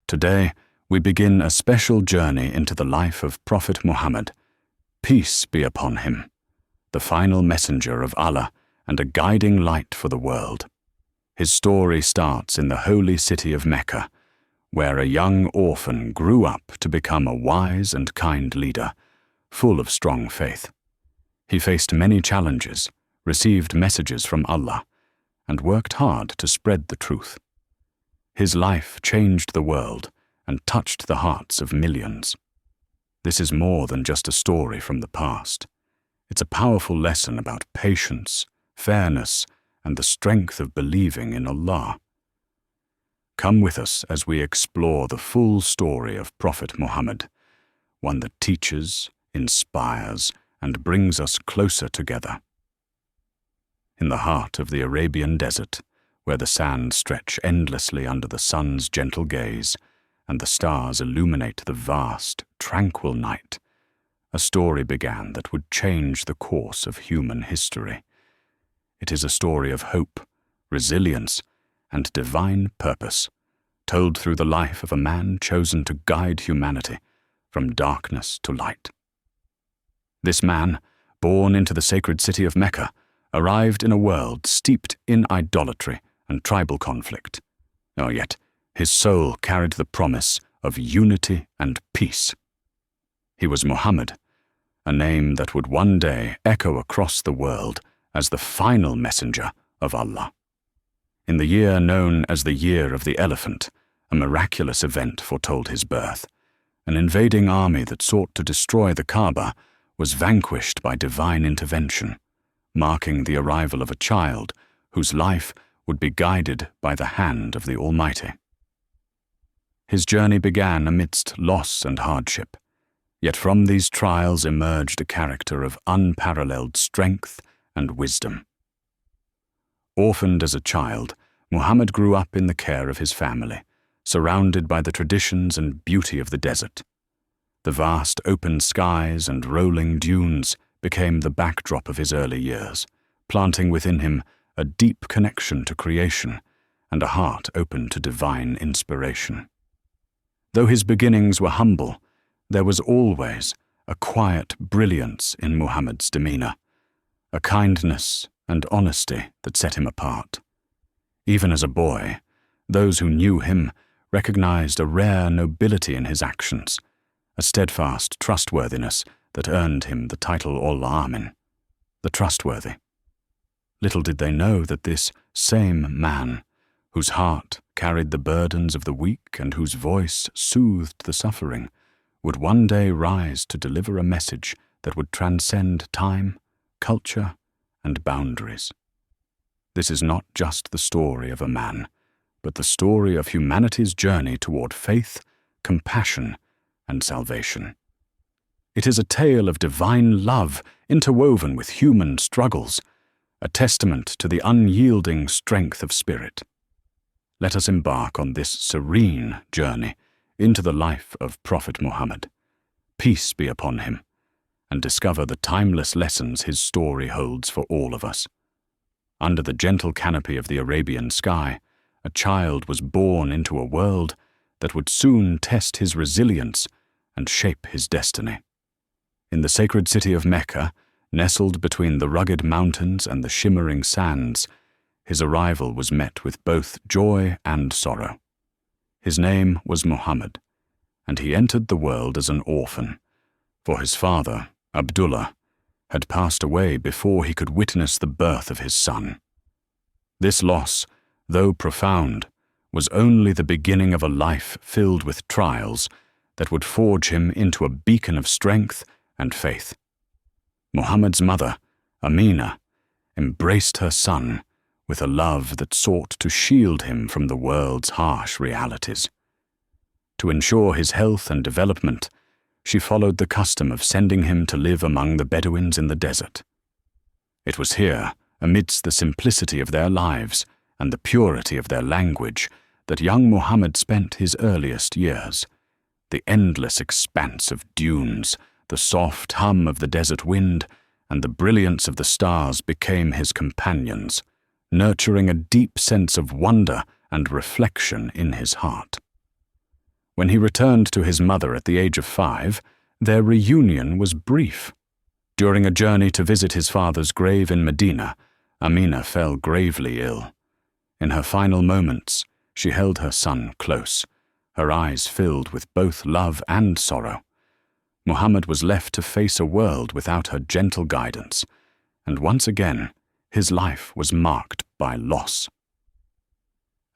Today, we begin a special journey into the life of Prophet Muhammad, peace be upon him, the final messenger of Allah and a guiding light for the world. His story starts in the holy city of Mecca, where a young orphan grew up to become a wise and kind leader, full of strong faith. He faced many challenges, received messages from Allah, and worked hard to spread the truth. His life changed the world and touched the hearts of millions. This is more than just a story from the past. It's a powerful lesson about patience, fairness, and the strength of believing in Allah. Come with us as we explore the full story of Prophet Muhammad, one that teaches, inspires, and brings us closer together. In the heart of the Arabian desert, where the sands stretch endlessly under the sun's gentle gaze, and the stars illuminate the vast, tranquil night, a story began that would change the course of human history. It is a story of hope, resilience, and divine purpose, told through the life of a man chosen to guide humanity from darkness to light. This man, born into the sacred city of Mecca, arrived in a world steeped in idolatry and tribal conflict. Yet his soul carried the promise of unity and peace. He was Muhammad, a name that would one day echo across the world as the final messenger of Allah. In the year known as the Year of the Elephant, a miraculous event foretold his birth. An invading army that sought to destroy the Kaaba was vanquished by divine intervention, marking the arrival of a child whose life would be guided by the hand of the Almighty. His journey began amidst loss and hardship, yet from these trials emerged a character of unparalleled strength and wisdom. Orphaned as a child, Muhammad grew up in the care of his family, surrounded by the traditions and beauty of the desert. The vast open skies and rolling dunes became the backdrop of his early years, planting within him a deep connection to creation and a heart open to divine inspiration. Though his beginnings were humble, there was always a quiet brilliance in Muhammad's demeanor, a kindness and honesty that set him apart. Even as a boy, those who knew him recognized a rare nobility in his actions, a steadfast trustworthiness that earned him the title Al-Amin, the trustworthy. Little did they know that this same man, whose heart carried the burdens of the weak and whose voice soothed the suffering, would one day rise to deliver a message that would transcend time, culture, and boundaries. This is not just the story of a man, but the story of humanity's journey toward faith, compassion, and salvation. It is a tale of divine love interwoven with human struggles, a testament to the unyielding strength of spirit. Let us embark on this serene journey into the life of Prophet Muhammad, peace be upon him, and discover the timeless lessons his story holds for all of us. Under the gentle canopy of the Arabian sky, a child was born into a world that would soon test his resilience and shape his destiny. In the sacred city of Mecca, nestled between the rugged mountains and the shimmering sands, his arrival was met with both joy and sorrow. His name was Muhammad, and he entered the world as an orphan, for his father, Abdullah, had passed away before he could witness the birth of his son. This loss, though profound, was only the beginning of a life filled with trials that would forge him into a beacon of strength and faith. Muhammad's mother, Amina, embraced her son with a love that sought to shield him from the world's harsh realities. To ensure his health and development, she followed the custom of sending him to live among the Bedouins in the desert. It was here, amidst the simplicity of their lives and the purity of their language, that young Muhammad spent his earliest years. The endless expanse of dunes, the soft hum of the desert wind, and the brilliance of the stars became his companions, nurturing a deep sense of wonder and reflection in his heart. When he returned to his mother at the age of 5, their reunion was brief. During a journey to visit his father's grave in Medina, Amina fell gravely ill. In her final moments, she held her son close, her eyes filled with both love and sorrow. Muhammad was left to face a world without her gentle guidance, and once again, his life was marked by loss.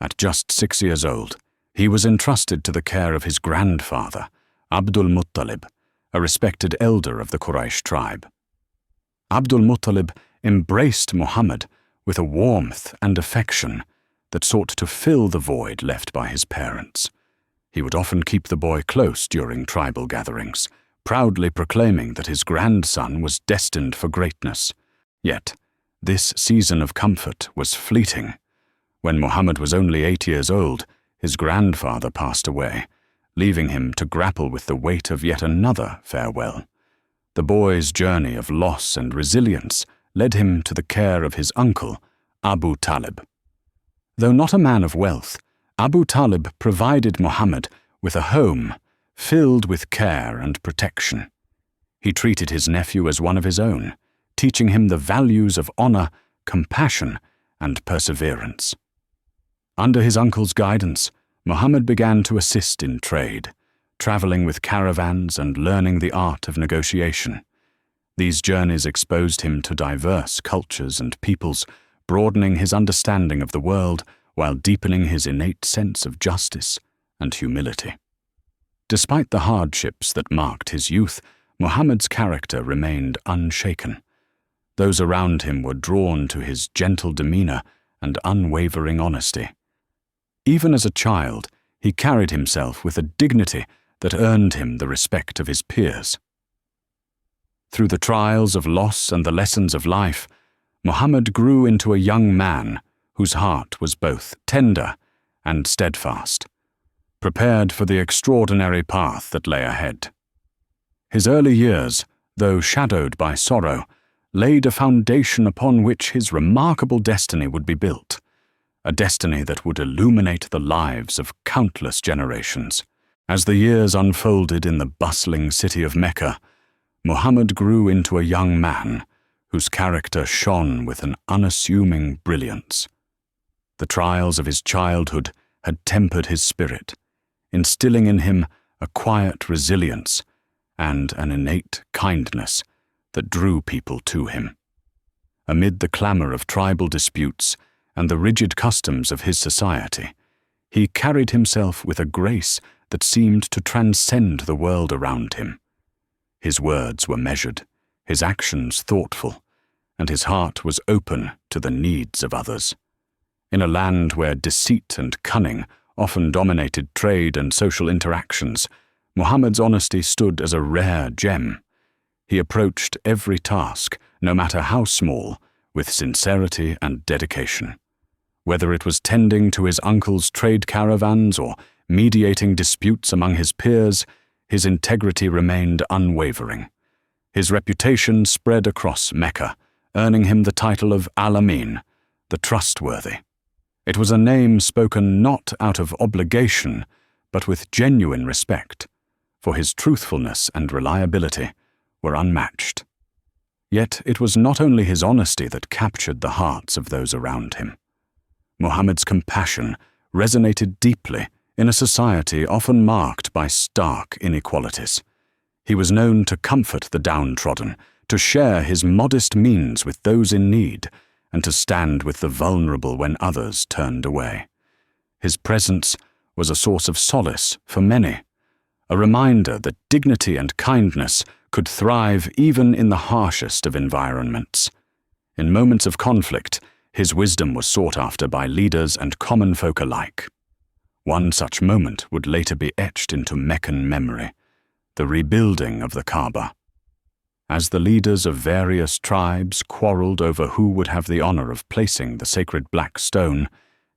At just 6 years old, he was entrusted to the care of his grandfather, Abdul Muttalib, a respected elder of the Quraysh tribe. Abdul Muttalib embraced Muhammad with a warmth and affection that sought to fill the void left by his parents. He would often keep the boy close during tribal gatherings, proudly proclaiming that his grandson was destined for greatness. Yet, this season of comfort was fleeting. When Muhammad was only 8 years old, his grandfather passed away, leaving him to grapple with the weight of yet another farewell. The boy's journey of loss and resilience led him to the care of his uncle, Abu Talib. Though not a man of wealth, Abu Talib provided Muhammad with a home filled with care and protection. He treated his nephew as one of his own, teaching him the values of honor, compassion, and perseverance. Under his uncle's guidance, Muhammad began to assist in trade, traveling with caravans and learning the art of negotiation. These journeys exposed him to diverse cultures and peoples, broadening his understanding of the world while deepening his innate sense of justice and humility. Despite the hardships that marked his youth, Muhammad's character remained unshaken. Those around him were drawn to his gentle demeanor and unwavering honesty. Even as a child, he carried himself with a dignity that earned him the respect of his peers. Through the trials of loss and the lessons of life, Muhammad grew into a young man whose heart was both tender and steadfast, prepared for the extraordinary path that lay ahead. His early years, though shadowed by sorrow, laid a foundation upon which his remarkable destiny would be built, a destiny that would illuminate the lives of countless generations. As the years unfolded in the bustling city of Mecca, Muhammad grew into a young man whose character shone with an unassuming brilliance. The trials of his childhood had tempered his spirit, instilling in him a quiet resilience and an innate kindness that drew people to him. Amid the clamor of tribal disputes and the rigid customs of his society, he carried himself with a grace that seemed to transcend the world around him. His words were measured, his actions thoughtful, and his heart was open to the needs of others. In a land where deceit and cunning often dominated trade and social interactions, Muhammad's honesty stood as a rare gem. He approached every task, no matter how small, with sincerity and dedication. Whether it was tending to his uncle's trade caravans or mediating disputes among his peers, his integrity remained unwavering. His reputation spread across Mecca, earning him the title of Al-Amin, the trustworthy. It was a name spoken not out of obligation, but with genuine respect, for his truthfulness and reliability were unmatched. Yet it was not only his honesty that captured the hearts of those around him. Muhammad's compassion resonated deeply in a society often marked by stark inequalities. He was known to comfort the downtrodden, to share his modest means with those in need, and to stand with the vulnerable when others turned away. His presence was a source of solace for many, a reminder that dignity and kindness could thrive even in the harshest of environments. In moments of conflict, his wisdom was sought after by leaders and common folk alike. One such moment would later be etched into Meccan memory, the rebuilding of the Kaaba. As the leaders of various tribes quarreled over who would have the honor of placing the sacred black stone,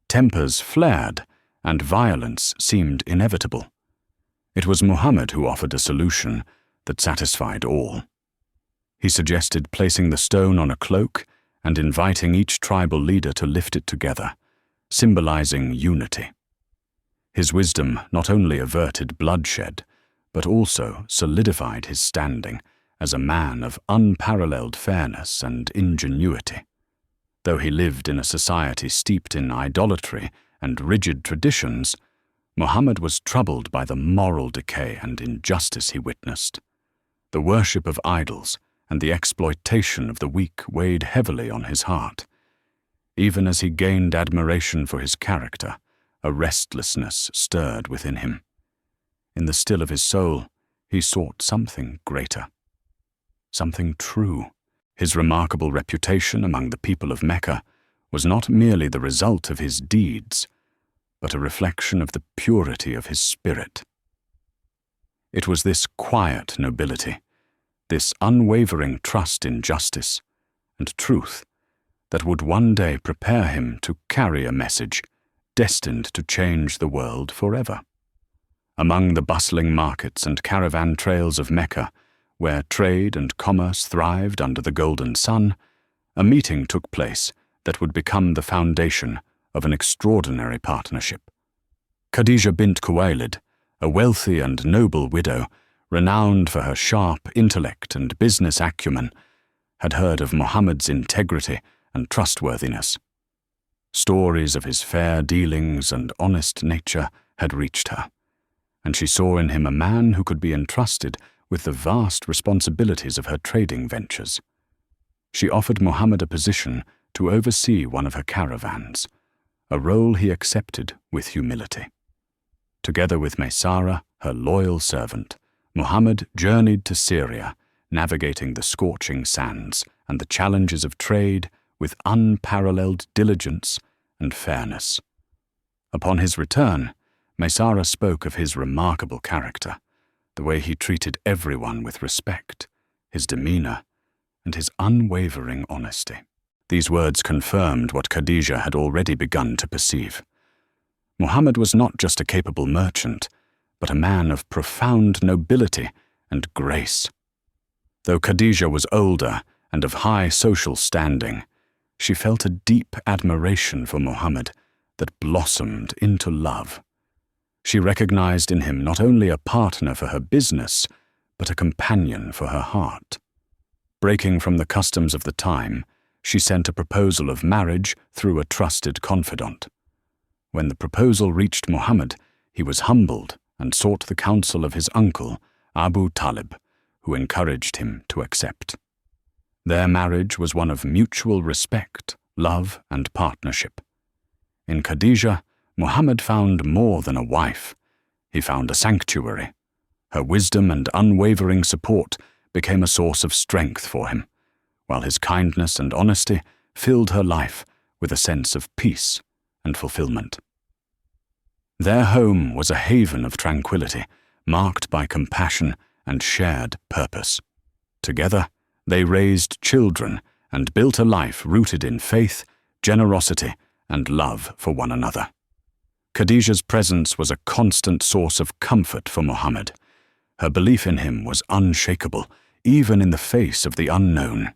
tempers flared and violence seemed inevitable. It was Muhammad who offered a solution that satisfied all. He suggested placing the stone on a cloak and inviting each tribal leader to lift it together, symbolizing unity. His wisdom not only averted bloodshed, but also solidified his standing as a man of unparalleled fairness and ingenuity. Though he lived in a society steeped in idolatry and rigid traditions, Muhammad was troubled by the moral decay and injustice he witnessed. The worship of idols and the exploitation of the weak weighed heavily on his heart. Even as he gained admiration for his character, a restlessness stirred within him. In the still of his soul, he sought something greater, something true. His remarkable reputation among the people of Mecca was not merely the result of his deeds, but a reflection of the purity of his spirit. It was this quiet nobility, this unwavering trust in justice and truth, that would one day prepare him to carry a message destined to change the world forever. Among the bustling markets and caravan trails of Mecca, where trade and commerce thrived under the golden sun, a meeting took place that would become the foundation of an extraordinary partnership. Khadija bint Khuwaylid, a wealthy and noble widow, renowned for her sharp intellect and business acumen, had heard of Muhammad's integrity and trustworthiness. Stories of his fair dealings and honest nature had reached her, and she saw in him a man who could be entrusted with the vast responsibilities of her trading ventures. She offered Muhammad a position to oversee one of her caravans, a role he accepted with humility. Together with Maysara, her loyal servant, Muhammad journeyed to Syria, navigating the scorching sands and the challenges of trade with unparalleled diligence and fairness. Upon his return, Maysara spoke of his remarkable character, the way he treated everyone with respect, his demeanor, and his unwavering honesty. These words confirmed what Khadija had already begun to perceive. Muhammad was not just a capable merchant, but a man of profound nobility and grace. Though Khadija was older and of high social standing, she felt a deep admiration for Muhammad that blossomed into love. She recognized in him not only a partner for her business, but a companion for her heart. Breaking from the customs of the time, she sent a proposal of marriage through a trusted confidant. When the proposal reached Muhammad, he was humbled and sought the counsel of his uncle, Abu Talib, who encouraged him to accept. Their marriage was one of mutual respect, love, and partnership. In Khadija, Muhammad found more than a wife. He found a sanctuary. Her wisdom and unwavering support became a source of strength for him, while his kindness and honesty filled her life with a sense of peace and fulfillment. Their home was a haven of tranquility, marked by compassion and shared purpose. Together, they raised children and built a life rooted in faith, generosity, and love for one another. Khadija's presence was a constant source of comfort for Muhammad. Her belief in him was unshakable, even in the face of the unknown.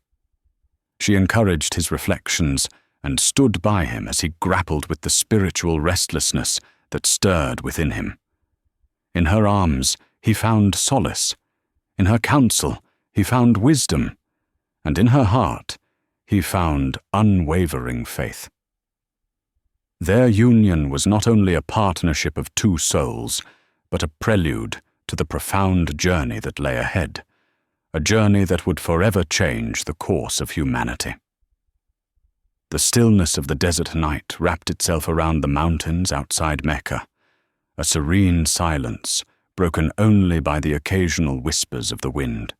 She encouraged his reflections and stood by him as he grappled with the spiritual restlessness that stirred within him. In her arms, he found solace. In her counsel, he found wisdom. And in her heart, he found unwavering faith. Their union was not only a partnership of two souls, but a prelude to the profound journey that lay ahead, a journey that would forever change the course of humanity. The stillness of the desert night wrapped itself around the mountains outside Mecca, a serene silence broken only by the occasional whispers of the wind.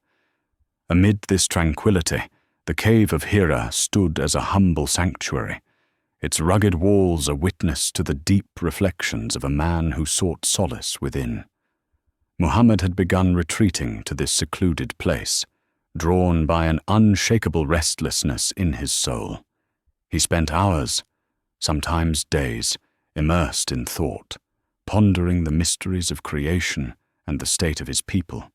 Amid this tranquility, the Cave of Hira stood as a humble sanctuary, its rugged walls a witness to the deep reflections of a man who sought solace within. Muhammad had begun retreating to this secluded place, drawn by an unshakable restlessness in his soul. He spent hours, sometimes days, immersed in thought, pondering the mysteries of creation and the state of his people.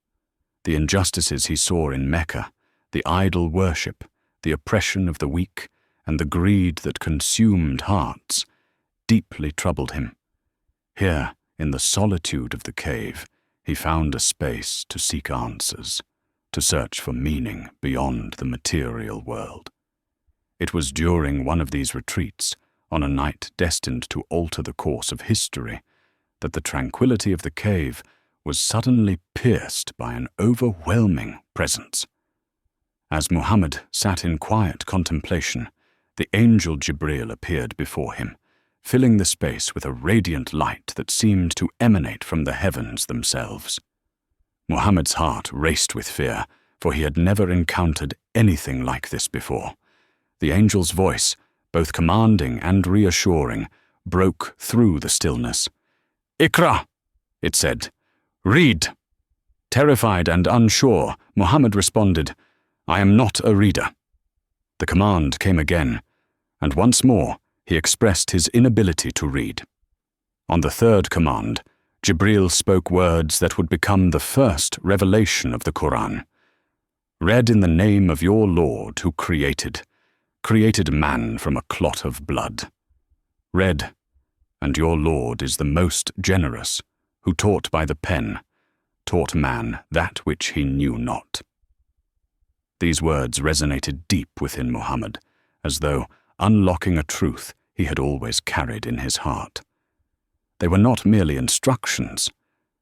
The injustices he saw in Mecca, the idol worship, the oppression of the weak, and the greed that consumed hearts, deeply troubled him. Here, in the solitude of the cave, he found a space to seek answers, to search for meaning beyond the material world. It was during one of these retreats, on a night destined to alter the course of history, that the tranquility of the cave was suddenly pierced by an overwhelming presence. As Muhammad sat in quiet contemplation, the angel Jibril appeared before him, filling the space with a radiant light that seemed to emanate from the heavens themselves. Muhammad's heart raced with fear, for he had never encountered anything like this before. The angel's voice, both commanding and reassuring, broke through the stillness. "Iqra," it said. "Read." Terrified and unsure, Muhammad responded, "I am not a reader." The command came again, and once more he expressed his inability to read. On the third command, Jibril spoke words that would become the first revelation of the Quran. "Read in the name of your Lord who created man from a clot of blood. Read, and your Lord is the most generous, who taught by the pen, taught man that which he knew not." These words resonated deep within Muhammad, as though unlocking a truth he had always carried in his heart. They were not merely instructions,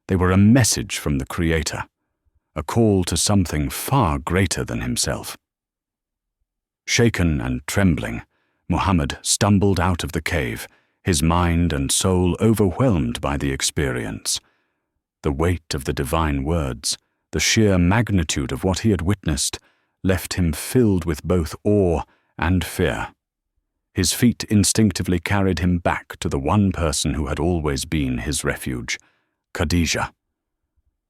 they were a message from the Creator, a call to something far greater than himself. Shaken and trembling, Muhammad stumbled out of the cave, his mind and soul overwhelmed by the experience. The weight of the divine words, the sheer magnitude of what he had witnessed, left him filled with both awe and fear. His feet instinctively carried him back to the one person who had always been his refuge, Khadijah.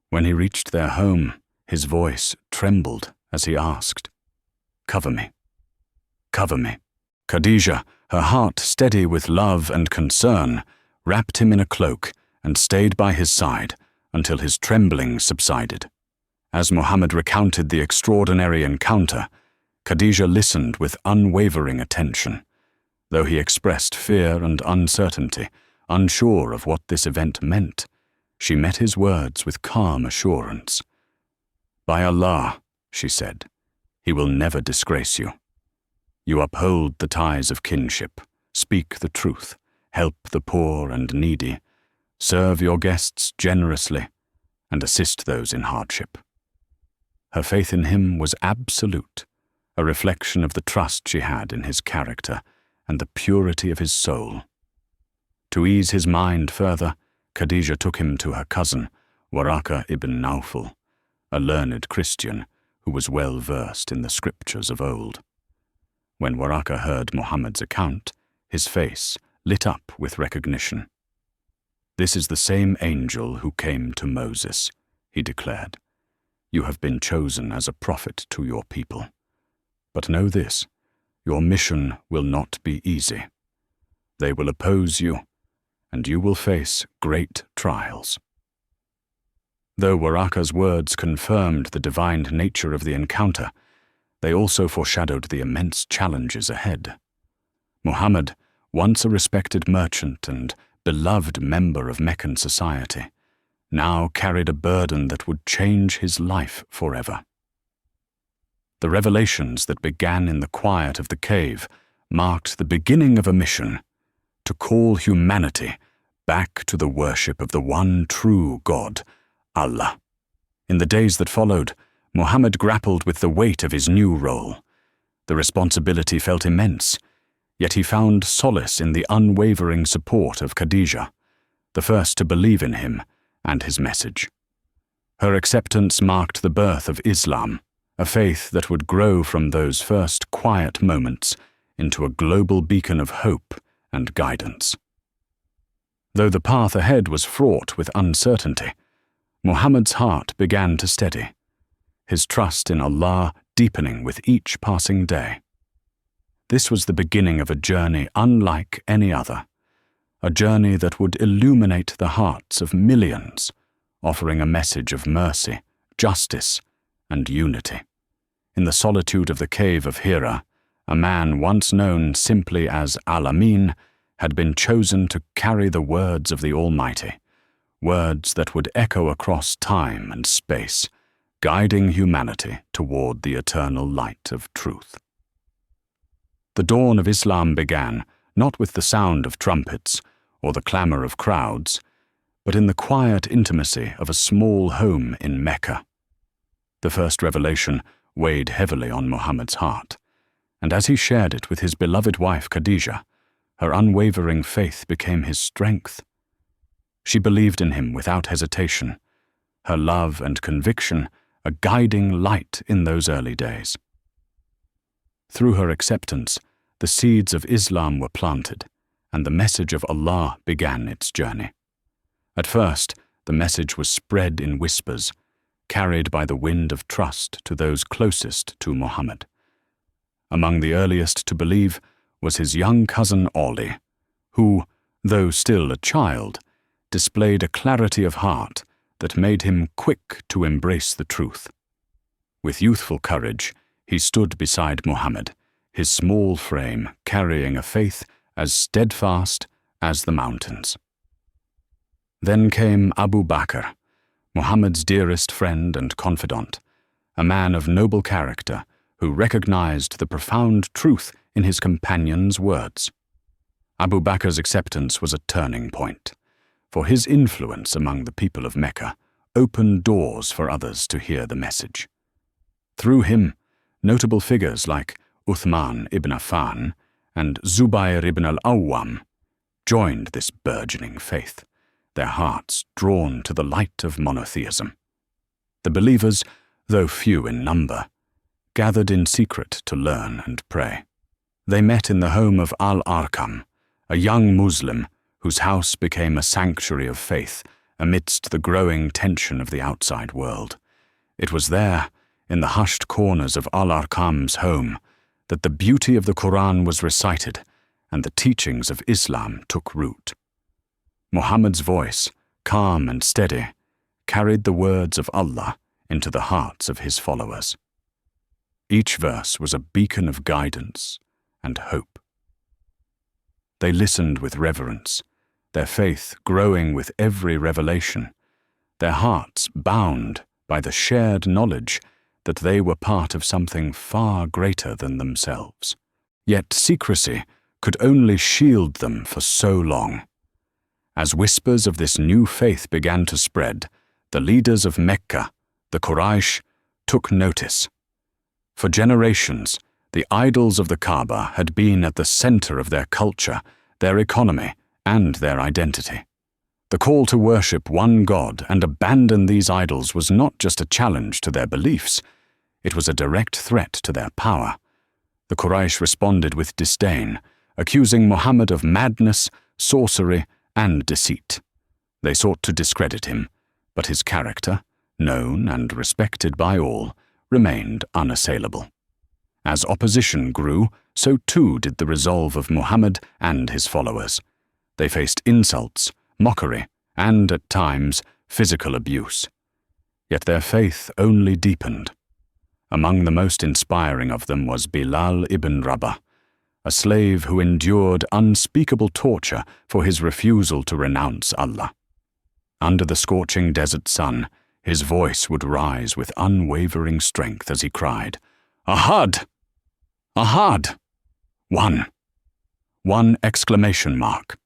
When he reached their home, his voice trembled as he asked, "Cover me. Cover me." Khadijah, her heart steady with love and concern, wrapped him in a cloak and stayed by his side until his trembling subsided. As Muhammad recounted the extraordinary encounter, Khadijah listened with unwavering attention. Though he expressed fear and uncertainty, unsure of what this event meant, she met his words with calm assurance. "By Allah," she said, "he will never disgrace you. You uphold the ties of kinship, speak the truth, help the poor and needy, serve your guests generously, and assist those in hardship." Her faith in him was absolute, a reflection of the trust she had in his character and the purity of his soul. To ease his mind further, Khadijah took him to her cousin, Waraka ibn Nawfal, a learned Christian who was well versed in the scriptures of old. When Waraka heard Muhammad's account, his face lit up with recognition. "This is the same angel who came to Moses," he declared. "You have been chosen as a prophet to your people. But know this, your mission will not be easy. They will oppose you, and you will face great trials." Though Waraka's words confirmed the divine nature of the encounter, they also foreshadowed the immense challenges ahead. Muhammad, once a respected merchant and beloved member of Meccan society, now carried a burden that would change his life forever. The revelations that began in the quiet of the cave marked the beginning of a mission to call humanity back to the worship of the one true God, Allah. In the days that followed, Muhammad grappled with the weight of his new role. The responsibility felt immense, yet he found solace in the unwavering support of Khadijah, the first to believe in him and his message. Her acceptance marked the birth of Islam, a faith that would grow from those first quiet moments into a global beacon of hope and guidance. Though the path ahead was fraught with uncertainty, Muhammad's heart began to steady, his trust in Allah deepening with each passing day. This was the beginning of a journey unlike any other, a journey that would illuminate the hearts of millions, offering a message of mercy, justice, and unity. In the solitude of the Cave of Hira, a man once known simply as Al-Amin had been chosen to carry the words of the Almighty, words that would echo across time and space, guiding humanity toward the eternal light of truth. The dawn of Islam began not with the sound of trumpets or the clamor of crowds, but in the quiet intimacy of a small home in Mecca. The first revelation weighed heavily on Muhammad's heart, and as he shared it with his beloved wife Khadijah, her unwavering faith became his strength. She believed in him without hesitation, her love and conviction a guiding light in those early days. Through her acceptance, the seeds of Islam were planted, and the message of Allah began its journey. At first, the message was spread in whispers, carried by the wind of trust to those closest to Muhammad. Among the earliest to believe was his young cousin Ali, who, though still a child, displayed a clarity of heart that made him quick to embrace the truth. With youthful courage, he stood beside Muhammad, his small frame carrying a faith as steadfast as the mountains. Then came Abu Bakr, Muhammad's dearest friend and confidant, a man of noble character who recognized the profound truth in his companion's words. Abu Bakr's acceptance was a turning point, for his influence among the people of Mecca opened doors for others to hear the message. Through him, notable figures like Uthman ibn Affan and Zubair ibn al-Awwam joined this burgeoning faith, their hearts drawn to the light of monotheism. The believers, though few in number, gathered in secret to learn and pray. They met in the home of Al-Arqam, a young Muslim whose house became a sanctuary of faith amidst the growing tension of the outside world. It was there, in the hushed corners of Al-Arqam's home, that the beauty of the Quran was recited and the teachings of Islam took root. Muhammad's voice, calm and steady, carried the words of Allah into the hearts of his followers. Each verse was a beacon of guidance and hope. They listened with reverence, their faith growing with every revelation, their hearts bound by the shared knowledge that they were part of something far greater than themselves. Yet secrecy could only shield them for so long. As whispers of this new faith began to spread, the leaders of Mecca, the Quraysh, took notice. For generations, the idols of the Kaaba had been at the center of their culture, their economy, and their identity. The call to worship one God and abandon these idols was not just a challenge to their beliefs, it was a direct threat to their power. The Quraysh responded with disdain, accusing Muhammad of madness, sorcery, and deceit. They sought to discredit him, but his character, known and respected by all, remained unassailable. As opposition grew, so too did the resolve of Muhammad and his followers. They faced insults, mockery, and, at times, physical abuse. Yet their faith only deepened. Among the most inspiring of them was Bilal ibn Rabah, a slave who endured unspeakable torture for his refusal to renounce Allah. Under the scorching desert sun, his voice would rise with unwavering strength as he cried, "Ahad! Ahad! One exclamation mark.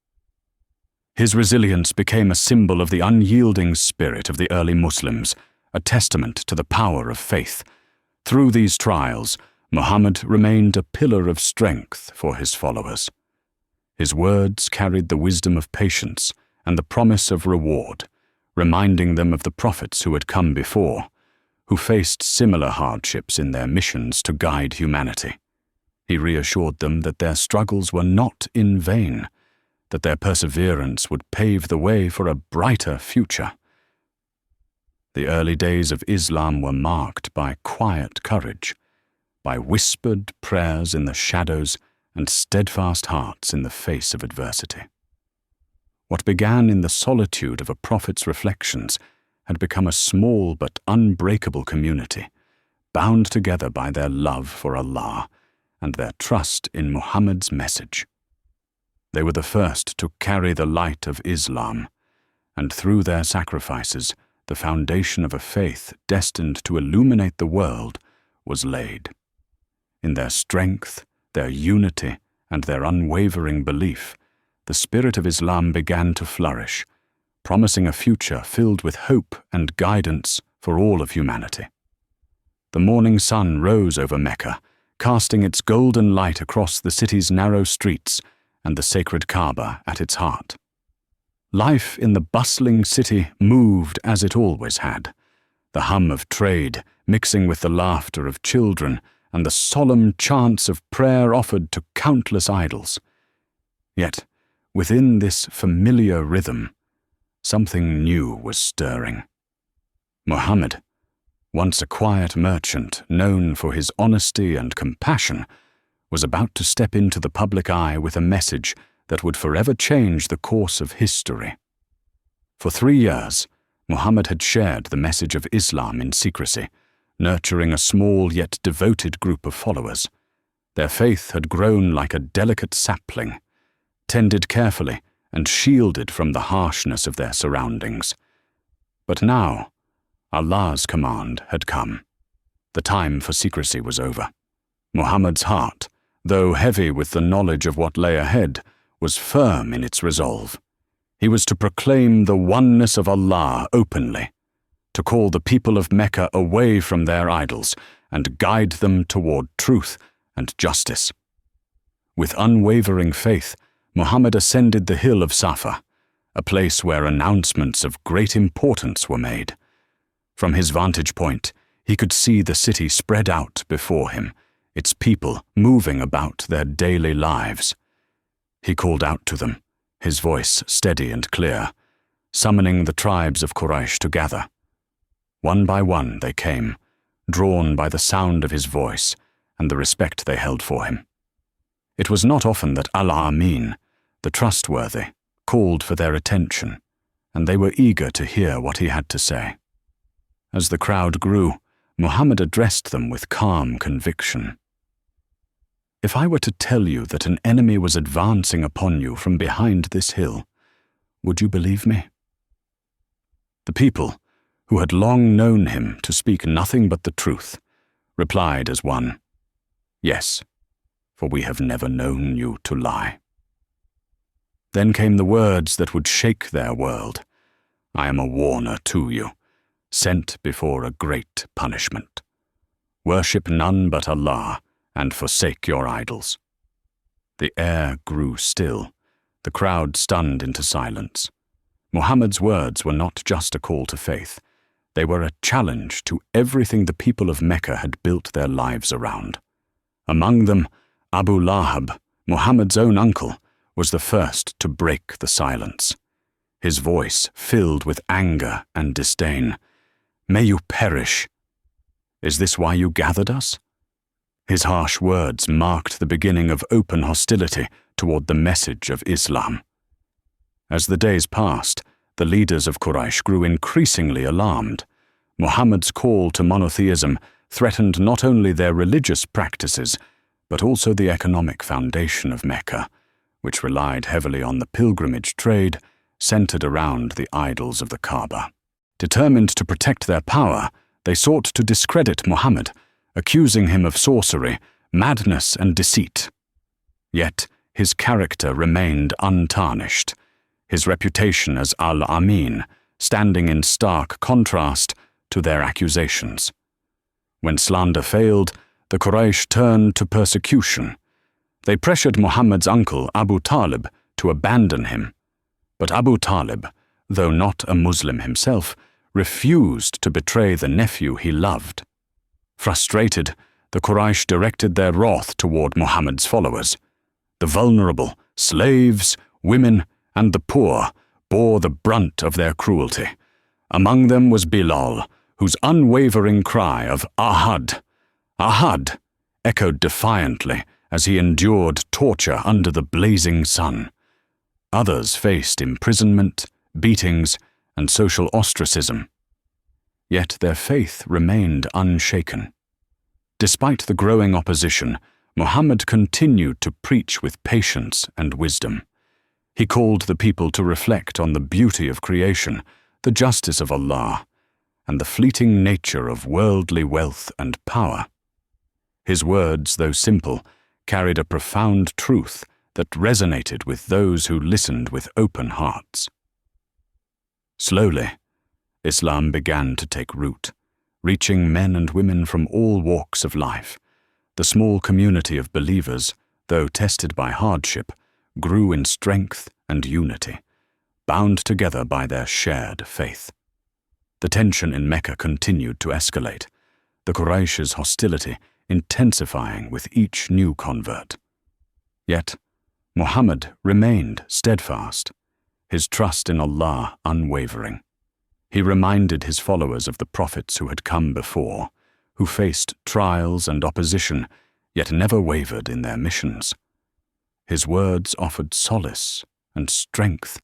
His resilience became a symbol of the unyielding spirit of the early Muslims, a testament to the power of faith. Through these trials, Muhammad remained a pillar of strength for his followers. His words carried the wisdom of patience and the promise of reward, reminding them of the prophets who had come before, who faced similar hardships in their missions to guide humanity. He reassured them that their struggles were not in vain, that their perseverance would pave the way for a brighter future. The early days of Islam were marked by quiet courage, by whispered prayers in the shadows and steadfast hearts in the face of adversity. What began in the solitude of a prophet's reflections had become a small but unbreakable community, bound together by their love for Allah and their trust in Muhammad's message. They were the first to carry the light of Islam, and through their sacrifices, the foundation of a faith destined to illuminate the world was laid. In their strength, their unity, and their unwavering belief, the spirit of Islam began to flourish, promising a future filled with hope and guidance for all of humanity. The morning sun rose over Mecca, casting its golden light across the city's narrow streets and the sacred Kaaba at its heart. Life in the bustling city moved as it always had, the hum of trade mixing with the laughter of children and the solemn chants of prayer offered to countless idols. Yet, within this familiar rhythm, something new was stirring. Muhammad, once a quiet merchant known for his honesty and compassion, was about to step into the public eye with a message that would forever change the course of history. For 3 years, Muhammad had shared the message of Islam in secrecy, nurturing a small yet devoted group of followers. Their faith had grown like a delicate sapling, tended carefully and shielded from the harshness of their surroundings. But now, Allah's command had come. The time for secrecy was over. Muhammad's heart, though heavy with the knowledge of what lay ahead, was firm in its resolve. He was to proclaim the oneness of Allah openly, to call the people of Mecca away from their idols and guide them toward truth and justice. With unwavering faith, Muhammad ascended the hill of Safa, a place where announcements of great importance were made. From his vantage point, he could see the city spread out before him, its people moving about their daily lives. He called out to them, his voice steady and clear, summoning the tribes of Quraysh to gather. One by one they came, drawn by the sound of his voice and the respect they held for him. It was not often that Al-Amin, the trustworthy, called for their attention, and they were eager to hear what he had to say. As the crowd grew, Muhammad addressed them with calm conviction. If I were to tell you that an enemy was advancing upon you from behind this hill, would you believe me? The people, who had long known him to speak nothing but the truth, replied as one, "Yes, for we have never known you to lie." Then came the words that would shake their world. "I am a warner to you, sent before a great punishment. Worship none but Allah, and forsake your idols." The air grew still, the crowd stunned into silence. Muhammad's words were not just a call to faith. They were a challenge to everything the people of Mecca had built their lives around. Among them, Abu Lahab, Muhammad's own uncle, was the first to break the silence. His voice filled with anger and disdain. "May you perish! Is this why you gathered us?" His harsh words marked the beginning of open hostility toward the message of Islam. As the days passed, the leaders of Quraysh grew increasingly alarmed. Muhammad's call to monotheism threatened not only their religious practices, but also the economic foundation of Mecca, which relied heavily on the pilgrimage trade centered around the idols of the Kaaba. Determined to protect their power, they sought to discredit Muhammad, accusing him of sorcery, madness, and deceit. Yet his character remained untarnished, his reputation as Al-Amin standing in stark contrast to their accusations. When slander failed, the Quraysh turned to persecution. They pressured Muhammad's uncle Abu Talib to abandon him, but Abu Talib, though not a Muslim himself, refused to betray the nephew he loved. Frustrated, the Quraysh directed their wrath toward Muhammad's followers. The vulnerable, slaves, women, and the poor bore the brunt of their cruelty. Among them was Bilal, whose unwavering cry of "Ahad! Ahad!" echoed defiantly as he endured torture under the blazing sun. Others faced imprisonment, beatings, and social ostracism. Yet their faith remained unshaken. Despite the growing opposition, Muhammad continued to preach with patience and wisdom. He called the people to reflect on the beauty of creation, the justice of Allah, and the fleeting nature of worldly wealth and power. His words, though simple, carried a profound truth that resonated with those who listened with open hearts. Slowly, Islam began to take root, reaching men and women from all walks of life. The small community of believers, though tested by hardship, grew in strength and unity, bound together by their shared faith. The tension in Mecca continued to escalate, the Quraysh's hostility intensifying with each new convert. Yet, Muhammad remained steadfast, his trust in Allah unwavering. He reminded his followers of the prophets who had come before, who faced trials and opposition, yet never wavered in their missions. His words offered solace and strength,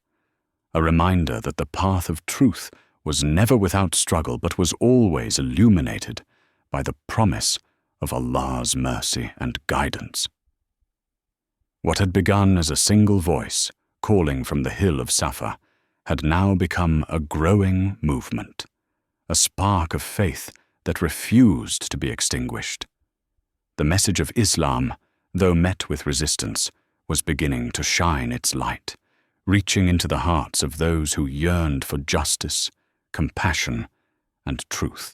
a reminder that the path of truth was never without struggle but was always illuminated by the promise of Allah's mercy and guidance. What had begun as a single voice calling from the hill of Safa had now become a growing movement, a spark of faith that refused to be extinguished. The message of Islam, though met with resistance, was beginning to shine its light, reaching into the hearts of those who yearned for justice, compassion, and truth.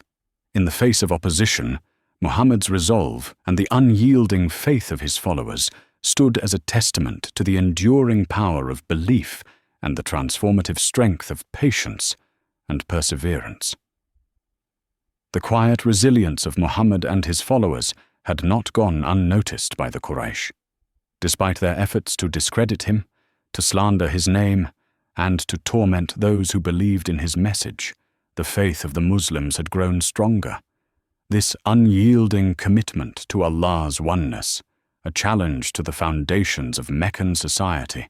In the face of opposition, Muhammad's resolve and the unyielding faith of his followers stood as a testament to the enduring power of belief and the transformative strength of patience and perseverance. The quiet resilience of Muhammad and his followers had not gone unnoticed by the Quraysh. Despite their efforts to discredit him, to slander his name, and to torment those who believed in his message, the faith of the Muslims had grown stronger. This unyielding commitment to Allah's oneness, a challenge to the foundations of Meccan society,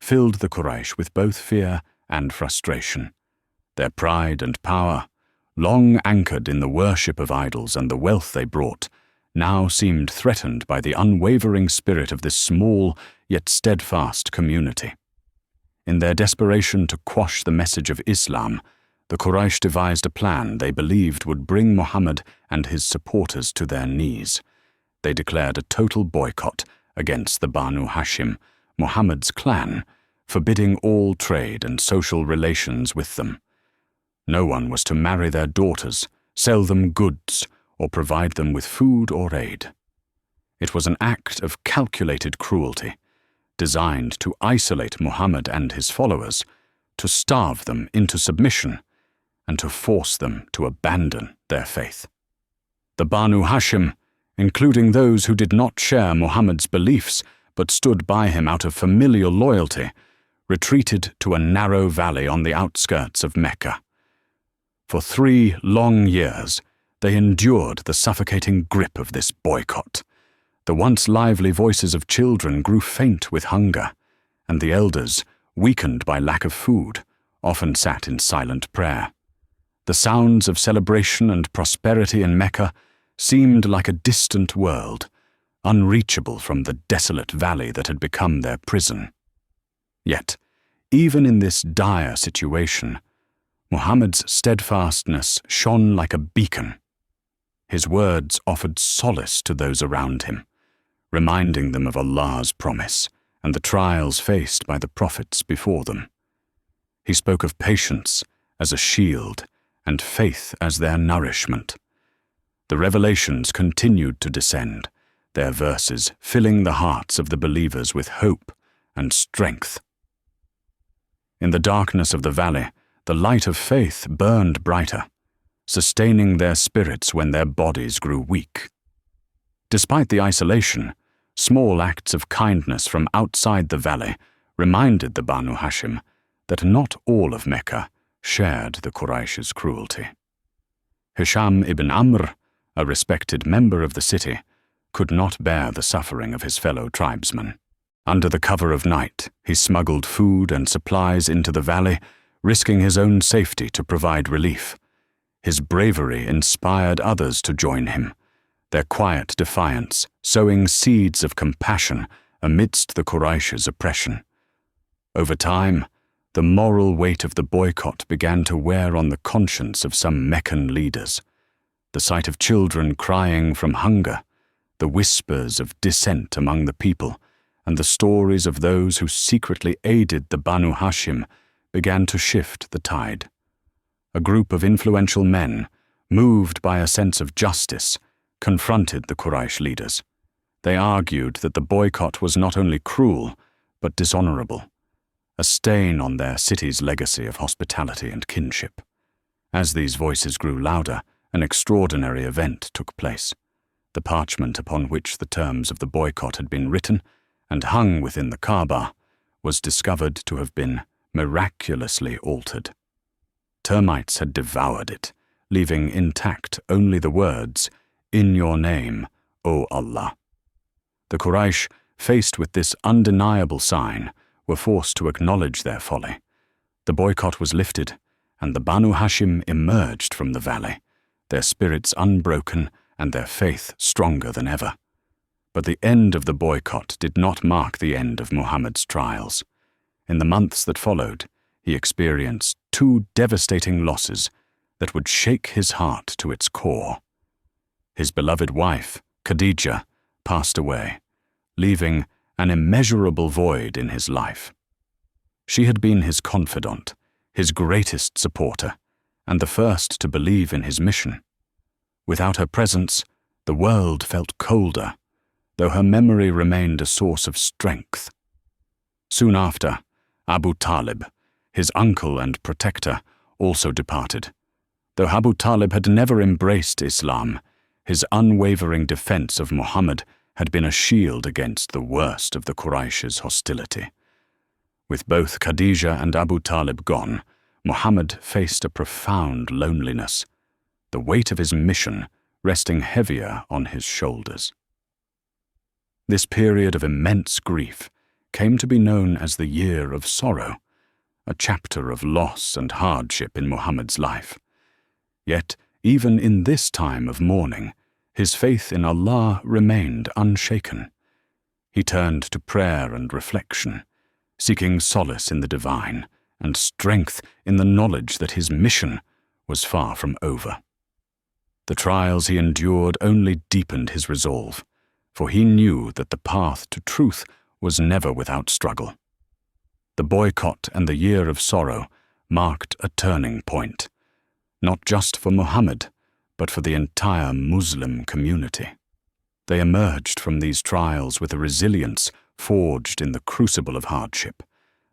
filled the Quraysh with both fear and frustration. Their pride and power, long anchored in the worship of idols and the wealth they brought, now seemed threatened by the unwavering spirit of this small yet steadfast community. In their desperation to quash the message of Islam, the Quraysh devised a plan they believed would bring Muhammad and his supporters to their knees. They declared a total boycott against the Banu Hashim, Muhammad's clan, forbidding all trade and social relations with them. No one was to marry their daughters, sell them goods, or provide them with food or aid. It was an act of calculated cruelty, designed to isolate Muhammad and his followers, to starve them into submission, and to force them to abandon their faith. The Banu Hashim, including those who did not share Muhammad's beliefs but stood by him out of familial loyalty, retreated to a narrow valley on the outskirts of Mecca. For 3 long years, they endured the suffocating grip of this boycott. The once lively voices of children grew faint with hunger, and the elders, weakened by lack of food, often sat in silent prayer. The sounds of celebration and prosperity in Mecca seemed like a distant world, unreachable from the desolate valley that had become their prison. Yet, even in this dire situation, Muhammad's steadfastness shone like a beacon. His words offered solace to those around him, reminding them of Allah's promise and the trials faced by the prophets before them. He spoke of patience as a shield and faith as their nourishment. The revelations continued to descend, their verses filling the hearts of the believers with hope and strength. In the darkness of the valley, the light of faith burned brighter, sustaining their spirits when their bodies grew weak. Despite the isolation, small acts of kindness from outside the valley reminded the Banu Hashim that not all of Mecca shared the Quraysh's cruelty. Hisham ibn Amr, a respected member of the city, could not bear the suffering of his fellow tribesmen. Under the cover of night, he smuggled food and supplies into the valley, risking his own safety to provide relief. His bravery inspired others to join him, their quiet defiance sowing seeds of compassion amidst the Quraysh's oppression. Over time, the moral weight of the boycott began to wear on the conscience of some Meccan leaders. The sight of children crying from hunger, the whispers of dissent among the people, and the stories of those who secretly aided the Banu Hashim began to shift the tide. A group of influential men, moved by a sense of justice, confronted the Quraysh leaders. They argued that the boycott was not only cruel, but dishonorable, a stain on their city's legacy of hospitality and kinship. As these voices grew louder, an extraordinary event took place. The parchment upon which the terms of the boycott had been written and hung within the Kaaba was discovered to have been miraculously altered. Termites had devoured it, leaving intact only the words, "In your name, O Allah." The Quraysh, faced with this undeniable sign, were forced to acknowledge their folly. The boycott was lifted, and the Banu Hashim emerged from the valley, their spirits unbroken and their faith stronger than ever. But the end of the boycott did not mark the end of Muhammad's trials. In the months that followed, he experienced two devastating losses that would shake his heart to its core. His beloved wife, Khadija, passed away, leaving an immeasurable void in his life. She had been his confidant, his greatest supporter, and the first to believe in his mission. Without her presence, the world felt colder, though her memory remained a source of strength. Soon after, Abu Talib, his uncle and protector, also departed. Though Abu Talib had never embraced Islam, his unwavering defense of Muhammad had been a shield against the worst of the Quraysh's hostility. With both Khadija and Abu Talib gone, Muhammad faced a profound loneliness, the weight of his mission resting heavier on his shoulders. This period of immense grief came to be known as the Year of Sorrow, a chapter of loss and hardship in Muhammad's life. Yet, even in this time of mourning, his faith in Allah remained unshaken. He turned to prayer and reflection, seeking solace in the divine and strength in the knowledge that his mission was far from over. The trials he endured only deepened his resolve, for he knew that the path to truth was never without struggle. The boycott and the Year of Sorrow marked a turning point, not just for Muhammad, but for the entire Muslim community. They emerged from these trials with a resilience forged in the crucible of hardship,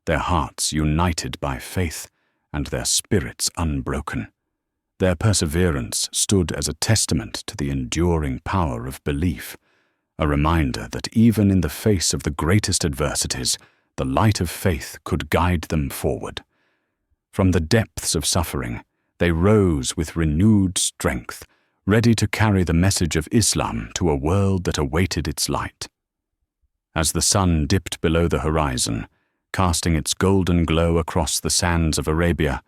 their hearts united by faith and their spirits unbroken. Their perseverance stood as a testament to the enduring power of belief, a reminder that even in the face of the greatest adversities, the light of faith could guide them forward. From the depths of suffering, they rose with renewed strength, ready to carry the message of Islam to a world that awaited its light. As the sun dipped below the horizon, casting its golden glow across the sands of Arabia,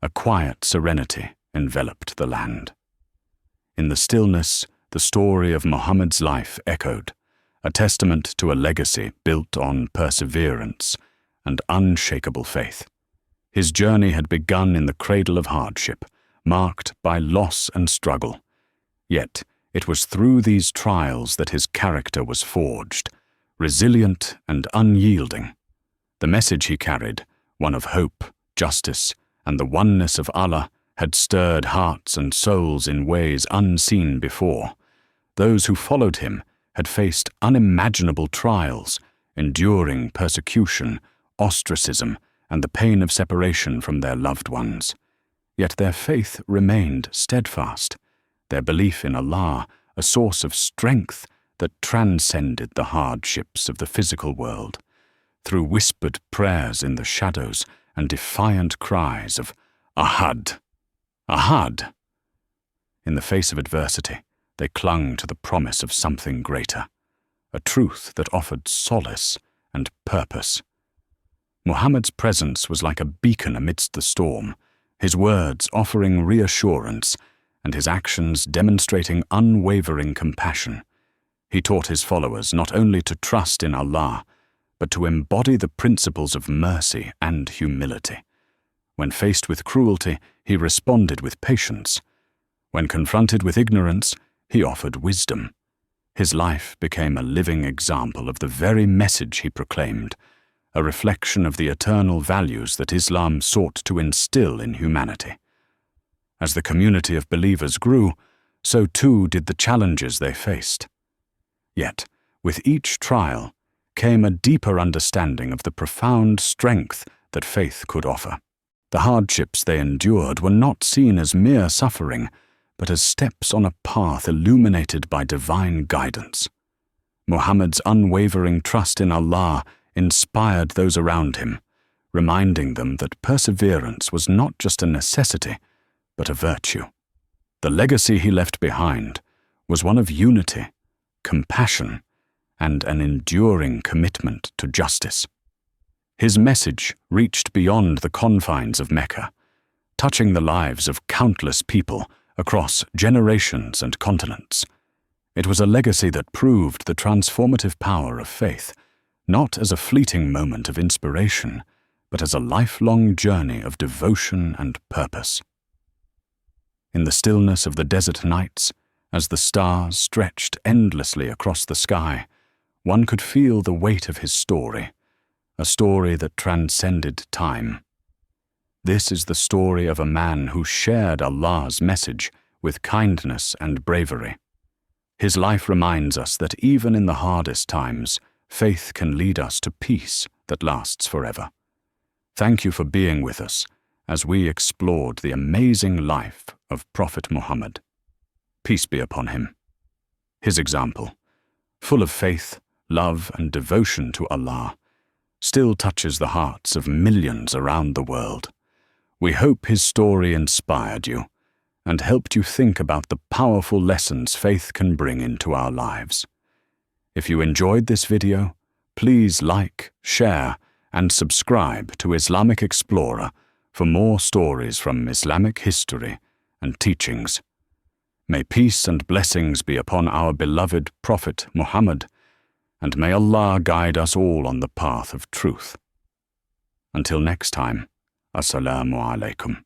a quiet serenity enveloped the land. In the stillness, the story of Muhammad's life echoed, a testament to a legacy built on perseverance and unshakable faith. His journey had begun in the cradle of hardship, marked by loss and struggle. Yet it was through these trials that his character was forged, resilient and unyielding. The message he carried, one of hope, justice, and the oneness of Allah, had stirred hearts and souls in ways unseen before. Those who followed him had faced unimaginable trials, enduring persecution, ostracism, and the pain of separation from their loved ones. Yet their faith remained steadfast, their belief in Allah a source of strength that transcended the hardships of the physical world. Through whispered prayers in the shadows and defiant cries of Ahad, Ahad. In the face of adversity, they clung to the promise of something greater, a truth that offered solace and purpose. Muhammad's presence was like a beacon amidst the storm, his words offering reassurance and his actions demonstrating unwavering compassion. He taught his followers not only to trust in Allah, but to embody the principles of mercy and humility. When faced with cruelty, he responded with patience. When confronted with ignorance, he offered wisdom. His life became a living example of the very message he proclaimed, a reflection of the eternal values that Islam sought to instill in humanity. As the community of believers grew, so too did the challenges they faced. Yet, with each trial, came a deeper understanding of the profound strength that faith could offer. The hardships they endured were not seen as mere suffering, but as steps on a path illuminated by divine guidance. Muhammad's unwavering trust in Allah inspired those around him, reminding them that perseverance was not just a necessity, but a virtue. The legacy he left behind was one of unity, compassion, and an enduring commitment to justice. His message reached beyond the confines of Mecca, touching the lives of countless people across generations and continents. It was a legacy that proved the transformative power of faith, not as a fleeting moment of inspiration, but as a lifelong journey of devotion and purpose. In the stillness of the desert nights, as the stars stretched endlessly across the sky, one could feel the weight of his story, a story that transcended time. This is the story of a man who shared Allah's message with kindness and bravery. His life reminds us that even in the hardest times, faith can lead us to peace that lasts forever. Thank you for being with us as we explored the amazing life of Prophet Muhammad. Peace be upon him. His example, full of faith, love, and devotion to Allah, still touches the hearts of millions around the world. We hope his story inspired you and helped you think about the powerful lessons faith can bring into our lives. If you enjoyed this video, please like, share, and subscribe to Islamic Explorer for more stories from Islamic history and teachings. May peace and blessings be upon our beloved Prophet Muhammad, and may Allah guide us all on the path of truth. Until next time, Assalamu alaikum.